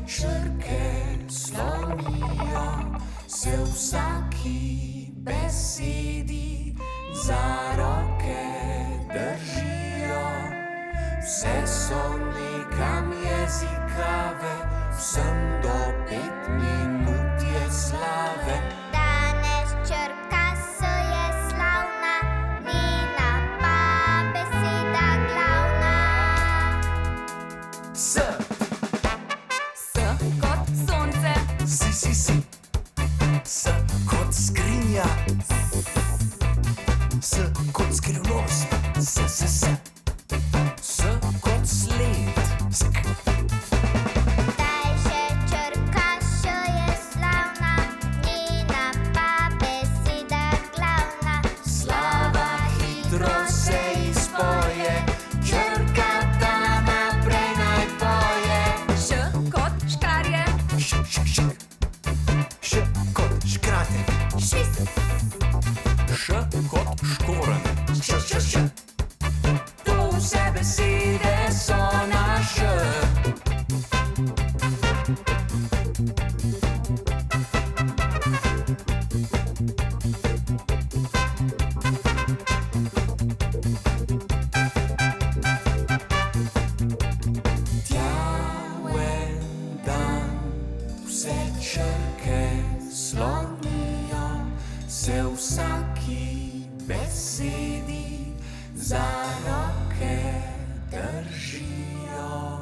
črke slonijo se v vsaki besedi, za roke držijo. Vse so nekam jezikave, vsem do 5 minut je slave. Danes črka S je slavna, njena pa beseda glavna. S. S kot sonce. Si. S kot skrinja. S kot skrivnost. S. S kot sled. Sk. Daj že črka Š je slavna, njena pa beseda glavna. Slava hitro se izpoje, črka ta naprej naj poje. Š kot škarje. Š kot škrate. Š kot škoren. Š. To vse besede so na Š. Tjaven dan, vse črke slonijo se v vsaki besedi, za roke držijo.